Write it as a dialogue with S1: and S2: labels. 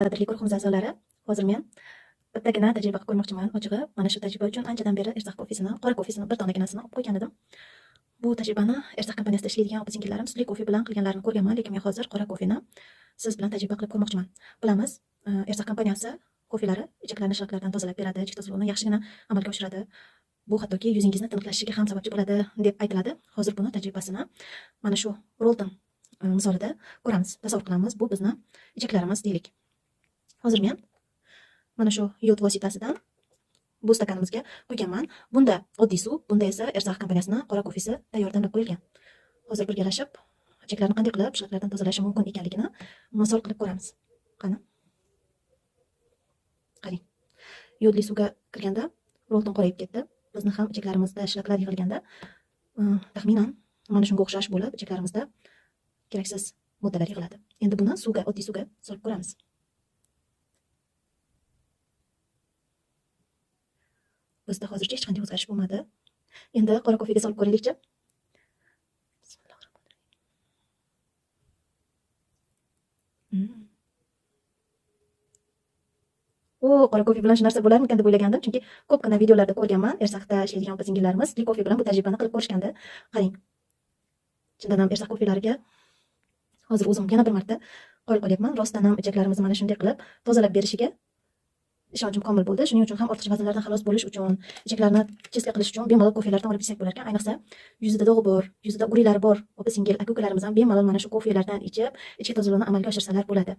S1: Birlik guruhimiz a'zolari, hozir men bittagina tajriba qilib ko'rmoqchiman. Ochig'i, mana shu tajriba uchun anchadan beri Ersaq kofesini, qora kofesini bir donaginasini olib qo'ygan edim. Bu tajribani Ersaq kompaniyasida ishlaydigan opa-singillarim sutli kofe bilan qilganlarini ko'rganman, lekin men hozir qora kofeni siz bilan tajriba qilib ko'rmoqchiman. Bilamiz, Ersaq kompaniyasi kofelari ichaklarni shiliklardan tozalab beradi, ichak tozaluvini yaxshigina amalga oshiradi. Bu hattoki yuzingizni tiniqlashishiga ham sababchi bo'ladi deb aytiladi. Hozir buni tajribasini mana shu Rolton misolida ko'ramiz, tasavvur qilamiz. Bu bizni ichaklarimiz deylik. Hozir men mana shu yod vositasidan bu stakanimizga quyganman. Bunda oddiy suv, bunda esa Ersaq kompaniyasining qora kofesi tayyor damlab qo'yilgan. Hozir birgalashib ichaklarni qanday qilib shiliklardan tozalash mumkin ekanligini misol qilib ko'ramiz. Qani. Qarang. Yodli suvga kirganda Rolton qorayib ketdi. Bizni ham ichaklarimizda shiliklar yig'ilganda taxminan mana shunga o'xshash bo'lib ichaklarimizda keraksiz moddalar yig'iladi. Endi buni suvga, oddiy suvga solib ko'ramiz. Bizda hozircha hech qanday o'zgarish bo'lmadi. Endi qora kofega solib ko'raylikchi. Qora kofe bilan shu narsa bo'larmikan deb o'ylagandim, chunki ko'pgina videolarda ko'rganman. Ersaqda ishlaydigan opa-singillarimiz sutli kofe bilan bu tajribani qilib ko'rishgandi. Qarang. Chindan ham Ersaq kofelariga hozir o'zim yana bir marta qoyil qolyapman. Rostdan ham ichaklarimizni mana shunday qilib tozalab berishiga ishonchim komil bo'ldi. Shuning uchun ham ortiqcha vaznlardan xalos bo'lish uchun, ichaklarni cheska qilish uchun bemalol kofelardan olib ichsak bo'lar ekan. Ayniqsa, yuzida dog'i bor, yuzida uriylari bor opa-singil aka-ukalarimiz ham bemalol mana shu kofelardan ichib, ichak tozaluvini amalga oshirsalar bo'ladi.